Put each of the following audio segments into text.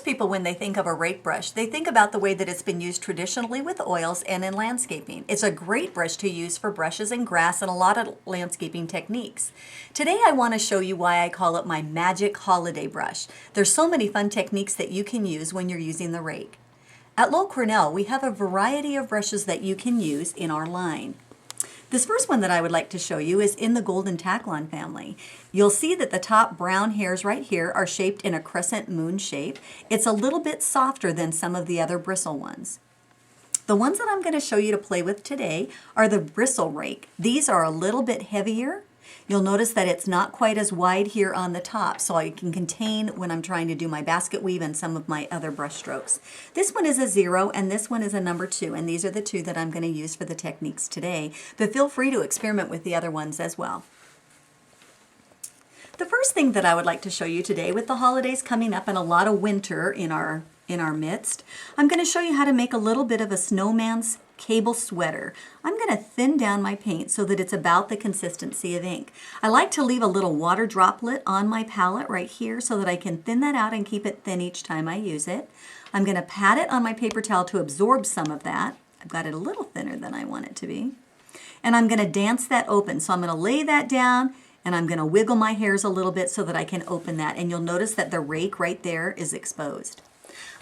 Most people, when they think of a rake brush, they think about the way that it's been used traditionally with oils and in landscaping. It's a great brush to use for brushes and grass and a lot of landscaping techniques. Today I want to show you why I call it my magic holiday brush. There's so many fun techniques that you can use when you're using the rake. At Lowell Cornell, we have a variety of brushes that you can use in our line. This first one that I would like to show you is in the Golden Taklon family. You'll see that the top brown hairs right here are shaped in a crescent moon shape. It's a little bit softer than some of the other bristle ones. The ones that I'm going to show you to play with today are the bristle rake. These are a little bit heavier. You'll notice that it's not quite as wide here on the top, so I can contain when I'm trying to do my basket weave and some of my other brush strokes. This one is a 0 and this one is a number 2, and these are the two that I'm going to use for the techniques today, but feel free to experiment with the other ones as well. The first thing that I would like to show you today, with the holidays coming up and a lot of winter in our midst, I'm going to show you how to make a little bit of a snowman's cable sweater. I'm going to thin down my paint so that it's about the consistency of ink. I like to leave a little water droplet on my palette right here so that I can thin that out and keep it thin each time I use it. I'm going to pat it on my paper towel to absorb some of that. I've got it a little thinner than I want it to be. And I'm going to dance that open. So I'm going to lay that down and I'm going to wiggle my hairs a little bit so that I can open that. And you'll notice that the rake right there is exposed.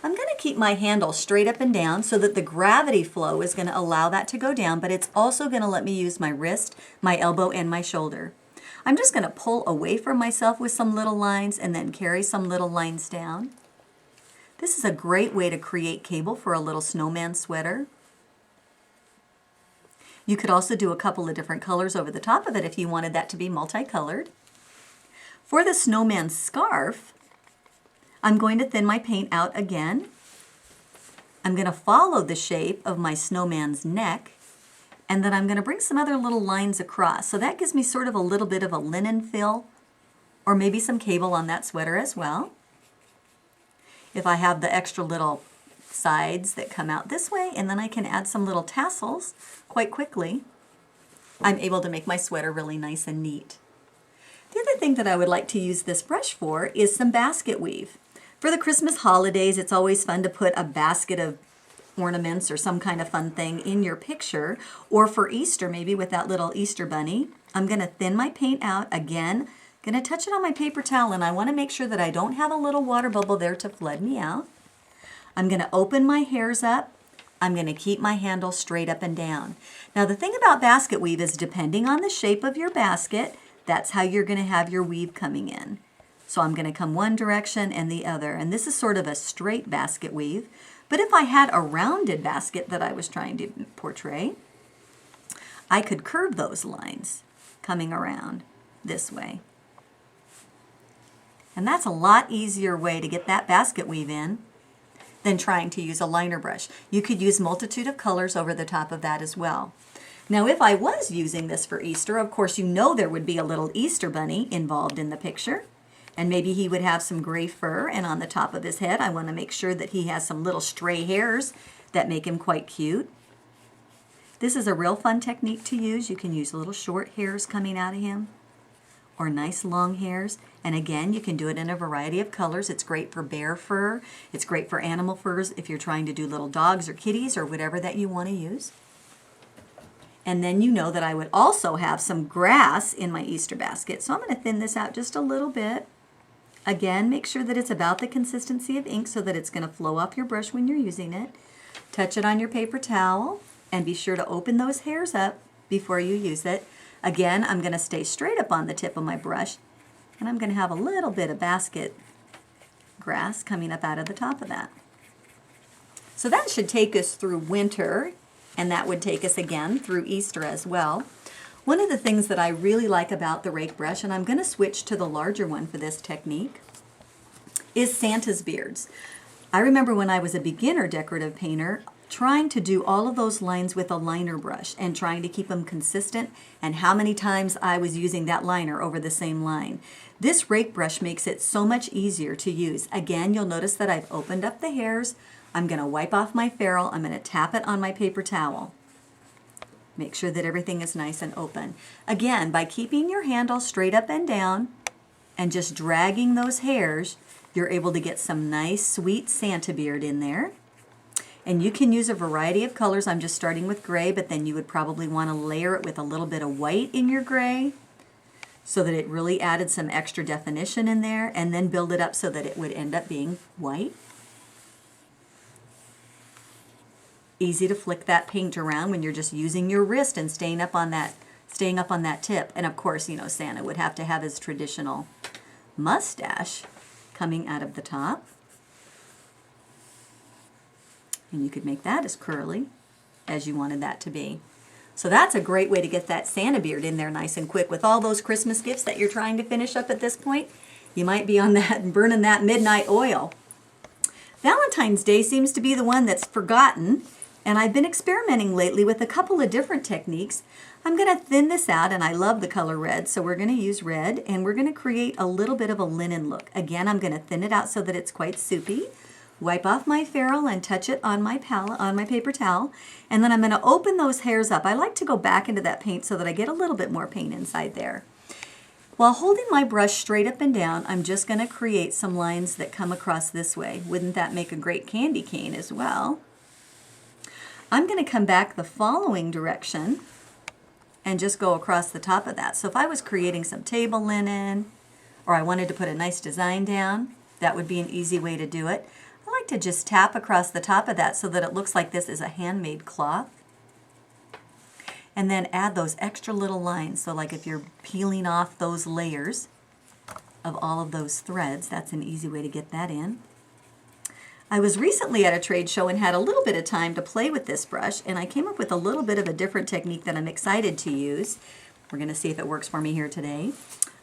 I'm going to keep my handle straight up and down so that the gravity flow is going to allow that to go down, but it's also going to let me use my wrist, my elbow, and my shoulder. I'm just going to pull away from myself with some little lines and then carry some little lines down. This is a great way to create cable for a little snowman sweater. You could also do a couple of different colors over the top of it if you wanted that to be multicolored. For the snowman scarf, I'm going to thin my paint out again. I'm going to follow the shape of my snowman's neck, and then I'm going to bring some other little lines across. So that gives me sort of a little bit of a linen fill, or maybe some cable on that sweater as well. If I have the extra little sides that come out this way, and then I can add some little tassels quite quickly, I'm able to make my sweater really nice and neat. The other thing that I would like to use this brush for is some basket weave. For the Christmas holidays, it's always fun to put a basket of ornaments or some kind of fun thing in your picture, or for Easter, maybe with that little Easter bunny. I'm going to thin my paint out again, going to touch it on my paper towel, and I want to make sure that I don't have a little water bubble there to flood me out. I'm going to open my hairs up. I'm going to keep my handle straight up and down. Now the thing about basket weave is, depending on the shape of your basket, that's how you're going to have your weave coming in. So I'm going to come one direction and the other, and this is sort of a straight basket weave. But if I had a rounded basket that I was trying to portray, I could curve those lines coming around this way. And that's a lot easier way to get that basket weave in than trying to use a liner brush. You could use multitude of colors over the top of that as well. Now if I was using this for Easter, of course you know there would be a little Easter bunny involved in the picture. And maybe he would have some gray fur, and on the top of his head I want to make sure that he has some little stray hairs that make him quite cute. This is a real fun technique to use. You can use little short hairs coming out of him, or nice long hairs. And again, you can do it in a variety of colors. It's great for bear fur. It's great for animal furs if you're trying to do little dogs or kitties or whatever that you want to use. And then you know that I would also have some grass in my Easter basket. So I'm going to thin this out just a little bit. Again, make sure that it's about the consistency of ink so that it's going to flow off your brush when you're using it. Touch it on your paper towel and be sure to open those hairs up before you use it. Again, I'm going to stay straight up on the tip of my brush, and I'm going to have a little bit of basket grass coming up out of the top of that. So that should take us through winter, and that would take us again through Easter as well. One of the things that I really like about the rake brush, and I'm going to switch to the larger one for this technique, is Santa's beards. I remember when I was a beginner decorative painter, trying to do all of those lines with a liner brush and trying to keep them consistent, and how many times I was using that liner over the same line. This rake brush makes it so much easier to use. Again, you'll notice that I've opened up the hairs. I'm going to wipe off my ferrule. I'm going to tap it on my paper towel. Make sure that everything is nice and open. Again, by keeping your handle straight up and down and just dragging those hairs, you're able to get some nice sweet Santa beard in there. And you can use a variety of colors. I'm just starting with gray, but then you would probably want to layer it with a little bit of white in your gray so that it really added some extra definition in there, and then build it up so that it would end up being white. Easy to flick that paint around when you're just using your wrist and staying up on that tip. And of course, you know, Santa would have to have his traditional mustache coming out of the top. And you could make that as curly as you wanted that to be. So that's a great way to get that Santa beard in there nice and quick. With all those Christmas gifts that you're trying to finish up at this point, you might be on that burning that midnight oil. Valentine's Day seems to be the one that's forgotten, and I've been experimenting lately with a couple of different techniques. I'm going to thin this out, and I love the color red, so we're going to use red, and we're going to create a little bit of a linen look. Again, I'm going to thin it out so that it's quite soupy. Wipe off my ferrule and touch it on my paper towel, and then I'm going to open those hairs up. I like to go back into that paint so that I get a little bit more paint inside there. While holding my brush straight up and down, I'm just going to create some lines that come across this way. Wouldn't that make a great candy cane as well? I'm going to come back the following direction and just go across the top of that. So if I was creating some table linen, or I wanted to put a nice design down, that would be an easy way to do it. I like to just tap across the top of that so that it looks like this is a handmade cloth. And then add those extra little lines. So like if you're peeling off those layers of all of those threads, that's an easy way to get that in. I was recently at a trade show and had a little bit of time to play with this brush, and I came up with a little bit of a different technique that I'm excited to use. We're going to see if it works for me here today.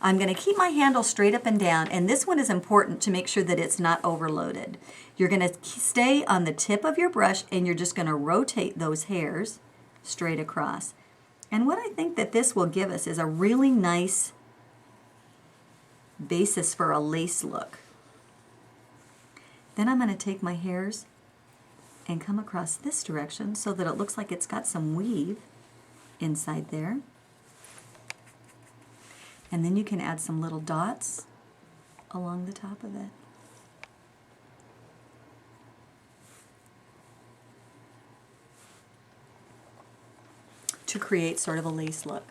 I'm going to keep my handle straight up and down, and this one is important to make sure that it's not overloaded. You're going to stay on the tip of your brush, and you're just going to rotate those hairs straight across. And what I think that this will give us is a really nice basis for a lace look. Then I'm going to take my hairs and come across this direction so that it looks like it's got some weave inside there. And then you can add some little dots along the top of it. To create sort of a lace look.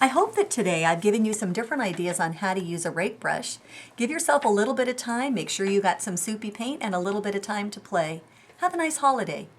I hope that today I've given you some different ideas on how to use a rake brush. Give yourself a little bit of time, make sure you got some soupy paint and a little bit of time to play. Have a nice holiday.